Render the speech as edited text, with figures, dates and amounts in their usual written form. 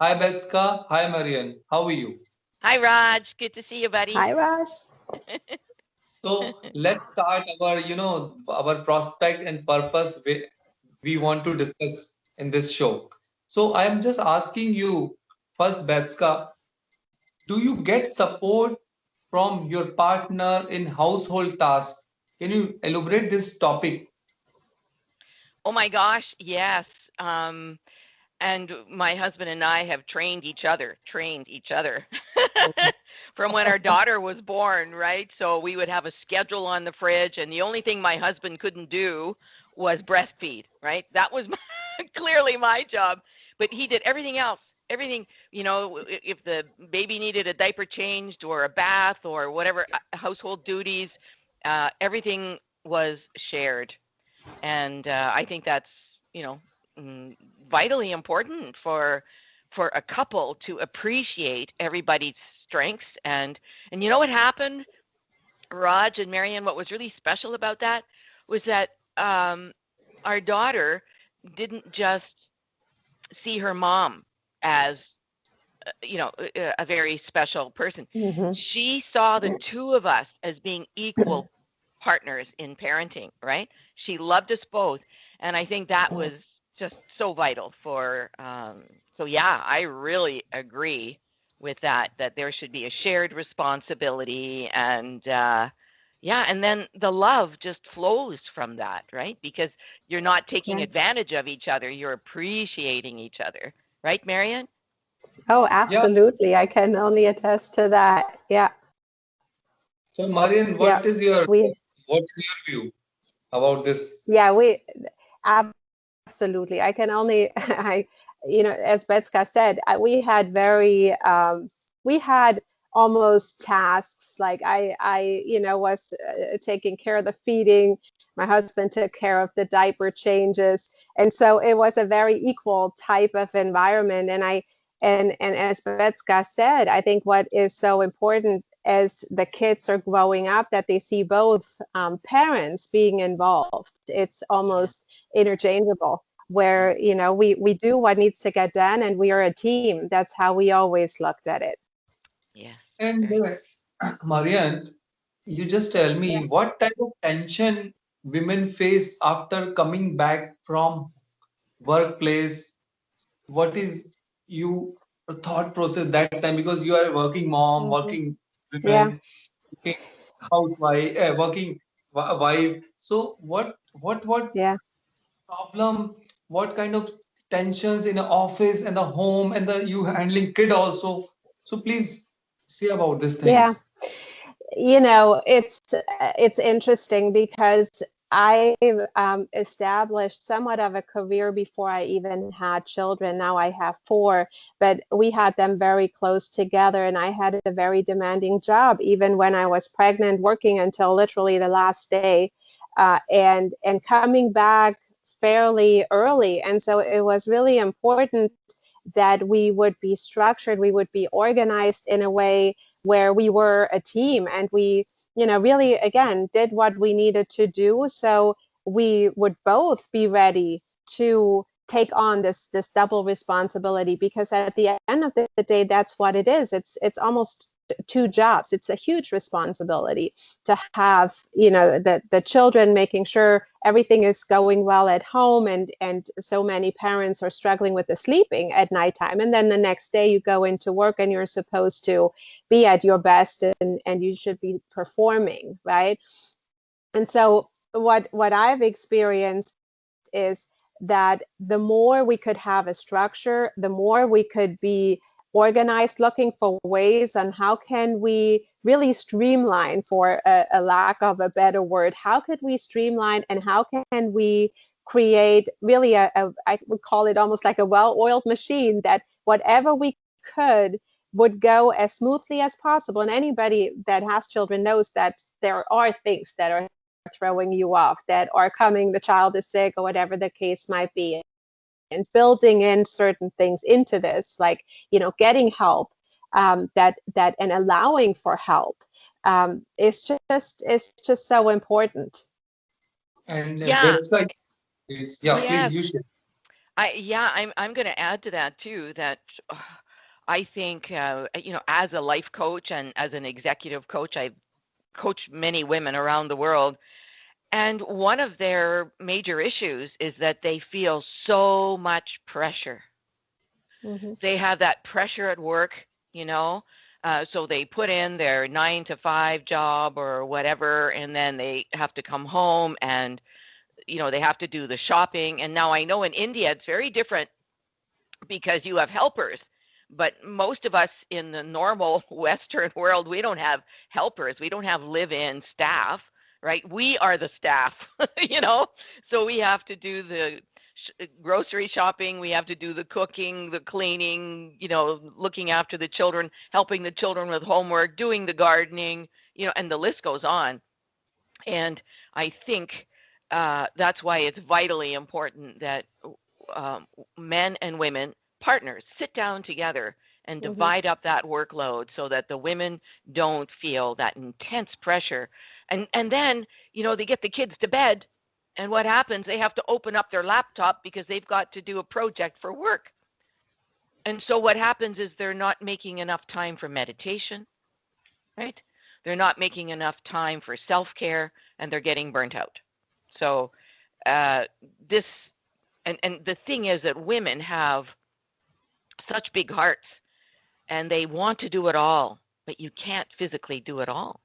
Hi Betska. Hi Marian. How are you? Hi, Raj. Good to see you, buddy. Hi, Raj. So let's start our prospect and purpose we want to discuss in this show. So I am just asking you first, Betska, do you get support from your partner in household tasks? Can you elaborate this topic? Oh my gosh, yes. Um, and my husband and I have trained each other from when our daughter was born, right? So we would have a schedule on the fridge, and the only thing my husband couldn't do was breastfeed, right? That was clearly my job, but he did everything else. Everything, if the baby needed a diaper changed or a bath or whatever household duties, everything was shared. And I think that's you know mm, vitally important for a couple to appreciate everybody's strengths. And you know what happened, Raj and Marian? What was really special about that was that um, our daughter didn't just see her mom as a very special person. Hmm. She saw the two of us as being equal partners in parenting, right? She loved us both. And I think that was just so vital so yeah, I really agree with that there should be a shared responsibility. And yeah, and then the love just flows from that, right? Because you're not taking Yeah. advantage of each other, you're appreciating each other, right, Marian? Oh, Yeah. absolutely. I can only attest to that. Yeah. So Marian, Yeah. We, what's your view about this? yeah, we absolutely. I can only, as Betska said, we had almost tasks. Like was taking care of the feeding. My husband took care of the diaper changes. And so it was a very equal type of environment. And as Betska said, I think what is so important as the kids are growing up that they see both parents being involved. It's Yeah. almost interchangeable where we do what needs to get done and we are a team. That's how we always looked at it. Yes. And Very good. Marian, you just tell me what type of tension women face after coming back from workplace. What is you thought process that time, because you are a working mom, Hmm. working Yeah. women, working housewife, working wife. So what Yeah. problem, what kind of tensions in the office and the home and the you handling kid also. So please say about these Yeah. things. It's interesting because I've established somewhat of a career before I even had children. Now I have four, but we had them very close together, and I had a very demanding job, even when I was pregnant, working until literally the last day, and coming back fairly early. And so it was really important that we would be structured, we would be organized in a way where we were a team and we really again did what we needed to do so we would both be ready to take on this double responsibility, because at the end of the day that's what it is. It's almost two jobs. It's a huge responsibility to have the children, making sure everything is going well at home, and so many parents are struggling with the sleeping at nighttime, and then the next day you go into work and you're supposed to be at your best, and you should be performing, right? And so what I've experienced is that the more we could have a structure, the more we could be organized, looking for ways on how can we really streamline, for a lack of a better word, how could we streamline and how can we create really I would call it almost like a well-oiled machine, that whatever we could would go as smoothly as possible. And anybody that has children knows that there are things that are throwing you off, that are coming, the child is sick or whatever the case might be. And building in certain things into this, like getting help, that and allowing for help, is just so important. And Yeah. that's like, yeah, please Yes. you should. I'm going to add to that too. That I think as a life coach and as an executive coach, I've coached many women around the world, and one of their major issues is that they feel so much pressure. Mm-hmm. They have that pressure at work, so they put in their 9 to 5 job or whatever, and then they have to come home and they have to do the shopping. And now I know in India it's very different because you have helpers, but most of us in the normal Western world, we don't have helpers. We don't have live-in staff, right? We are the staff, so we have to do the grocery shopping, we have to do the cooking, the cleaning, looking after the children, helping the children with homework, doing the gardening, and the list goes on. And I think that's why it's vitally important that men and women, partners, sit down together and Mm-hmm. divide up that workload so that the women don't feel that intense pressure. And then, they get the kids to bed, and what happens? They have to open up their laptop because they've got to do a project for work. And so what happens is they're not making enough time for meditation, right? They're not making enough time for self-care, and they're getting burnt out. So this, and the thing is that women have such big hearts, and they want to do it all, but you can't physically do it all.